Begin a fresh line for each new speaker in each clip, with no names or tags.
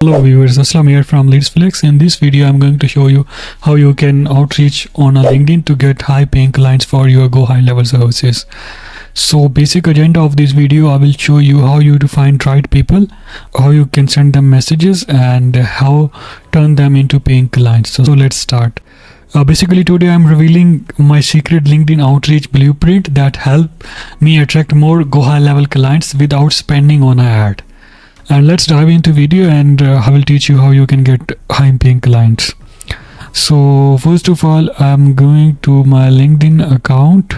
Hello viewers, Aslam here from LeadsFlex. In this video I'm going to show you how you can outreach on a LinkedIn to get high paying clients for your GoHighLevel services. So basic agenda of this video, I will show you how you to find right people, how you can send them messages, and how turn them into paying clients. So let's start. Basically today I'm revealing my secret LinkedIn outreach blueprint that help me attract more GoHighLevel clients without spending on an ad. And let's dive into video, and I will teach you how you can get high paying clients. So first of all, I'm going to my LinkedIn account.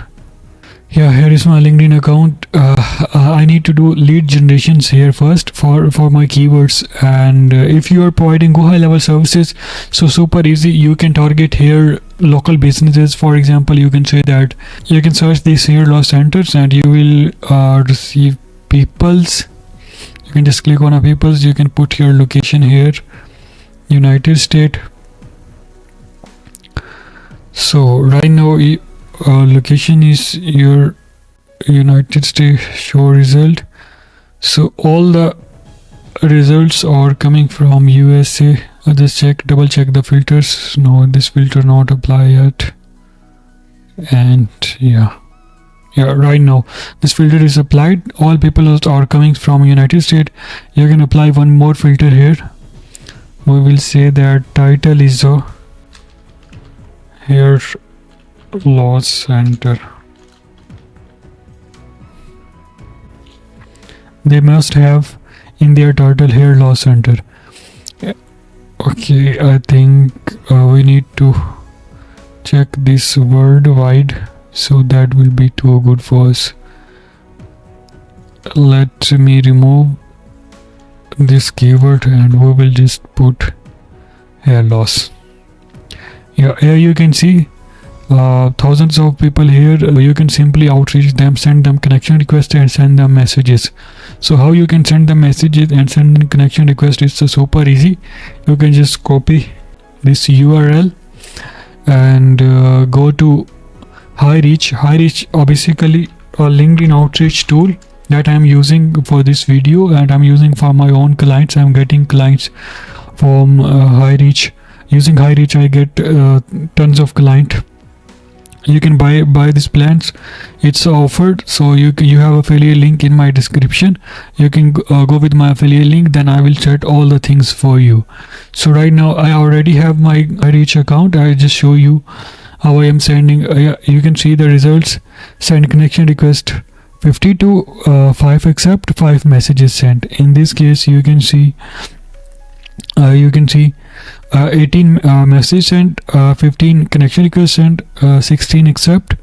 Yeah, here is my LinkedIn account. I need to do lead generations here first for my keywords. And if you are providing GoHighLevel services, so super easy. You can target here local businesses. For example, you can say that you can search these hair loss centers and you will receive people's. You can just click on a people's. You can put your location here, United States. So right now location is your United States. Show result. So all the results are coming from USA. I just double check the filters. No, this filter not apply yet. And yeah, right now this filter is applied. All people are coming from United States. You can apply one more filter here. We will say that title is a hair loss center. They must have in their title hair loss center. Okay, I think we need to check this worldwide. So that will be too good for us. Let me remove this keyword and we will just put hair loss. Yeah, here you can see thousands of people here. You can simply outreach them, send them connection requests and send them messages. So how you can send them messages and send them connection requests is super easy. You can just copy this URL and go to GoHighLevel are basically a LinkedIn outreach tool that I'm using for this video, and I'm using for my own clients. I'm getting clients from GoHighLevel. Using GoHighLevel I get tons of clients. You can buy these plans. It's offered, so you have affiliate link in my description. You can go with my affiliate link, then I will set all the things for you. So right now I already have my GoHighLevel account. I just show you how I am sending. You can see the results. Send connection request 52, 5 accept, 5 messages sent. In this case you can see 18 message sent, 15 connection request sent, 16 accept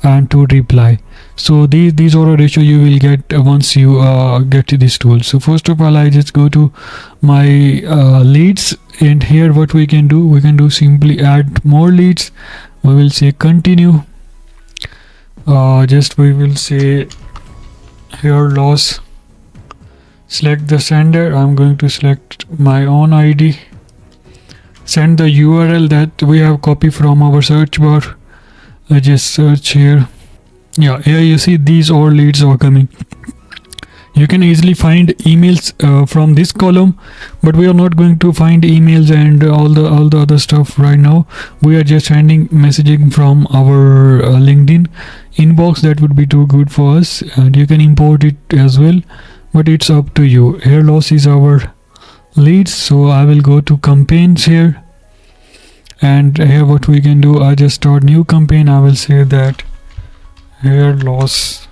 and 2 reply. So these are a ratio you will get once you get to this tool. So first of all, I just go to my leads, and here what we can do simply add more leads. We will say continue. We will say hair loss. Select the sender. I'm going to select my own ID. Send the URL that we have copied from our search bar. I just search here. Yeah, here you see these all leads are coming. You can easily find emails from this column, but we are not going to find emails and all the other stuff right now. We are just sending messaging from our LinkedIn inbox. That would be too good for us, and you can import it as well, but it's up to you. Hair loss is our leads, so I will go to campaigns here, and here what we can do, I just start new campaign. I will say that hair loss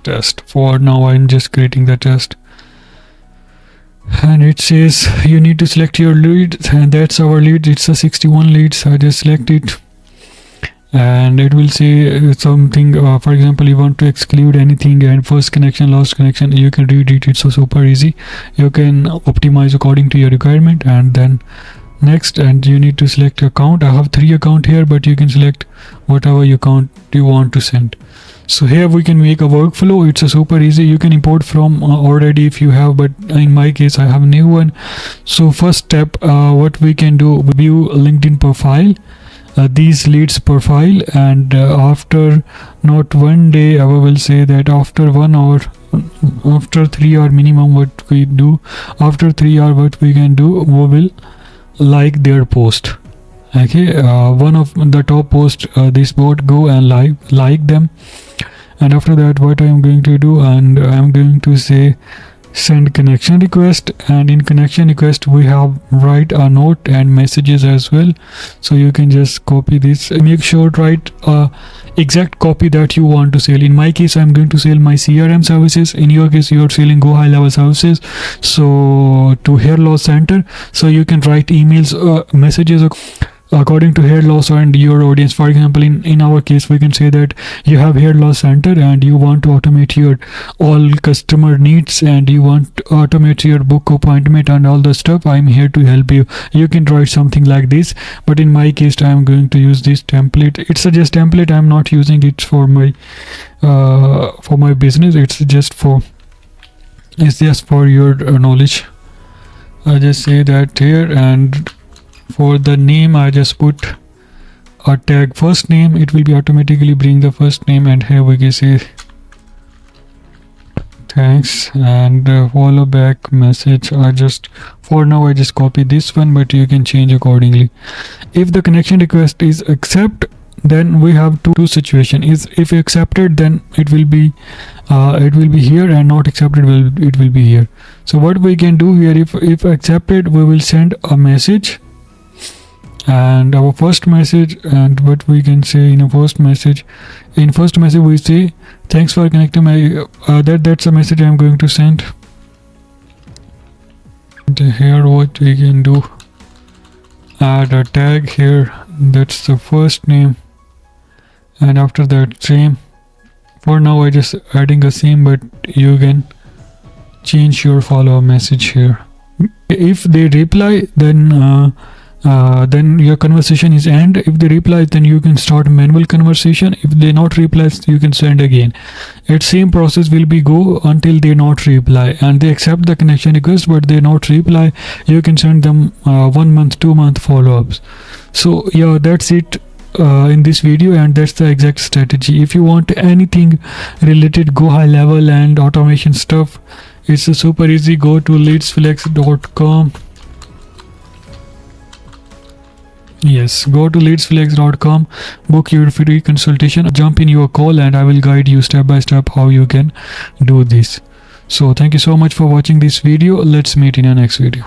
test. For now I'm just creating the test, and it says you need to select your lead, and that's our lead. It's a 61 leads. I just select it, and it will say something, for example, you want to exclude anything, and first connection, last connection, you can read it. It's so super easy. You can optimize according to your requirement, and then next, and you need to select account. I have 3 account here, but you can select whatever account you want to send. So here we can make a workflow. It's a super easy. You can import from already if you have, but in my case I have a new one. So first step, what we can do, view LinkedIn profile. these leads profile, and after not one day, I will say that after 1 hour, after 3 hour minimum, what we do after 3 hour, what we can do, we will like their post. Okay, one of the top post, this bot, go and like them, and after that what I am going to do, and I am going to say send connection request, and in connection request we have write a note and messages as well. So you can just copy this, make sure write exact copy that you want to sell. In my case, I'm going to sell my CRM services. In your case, you are selling GoHighLevel services, so to hair loss center. So you can write emails, messages according to hair loss and your audience. For example, in our case, we can say that you have hair loss center and you want to automate your all customer needs, and you want to automate your book appointment and all the stuff. I'm here to help you. You can write something like this, but in my case, I'm going to use this template. It's a just template. I'm not using it for my business. It's just for your knowledge. I just say that here, and for the name I just put a tag first name. It will be automatically bring the first name, and here we can say thanks, and follow back message. For now I just copy this one, but you can change accordingly. If the connection request is accept, then we have two situation. Is if accepted, then it will be here, and not accepted, it will be here. So what we can do here, if accepted, we will send a message, and our first message, and what we can say in first message we say thanks for connecting my that's a message I'm going to send. And here what we can do, add a tag here, that's the first name, and after that same. For now I just adding a same, but you can change your follow message here. If they reply, then your conversation is end. If they reply, then you can start manual conversation. If they not reply, you can send again. Its same process will be go until they not reply, and they accept the connection request but they not reply. You can send them 1 month, 2 month follow-ups. So yeah, that's it in this video, and that's the exact strategy. If you want anything related GoHighLevel and automation stuff, it's super easy. Go to leadsflex.com. Yes, go to leadsflex.com, book your free consultation, jump in your call, and I will guide you step by step how you can do this. So thank you so much for watching this video. Let's meet in our next video.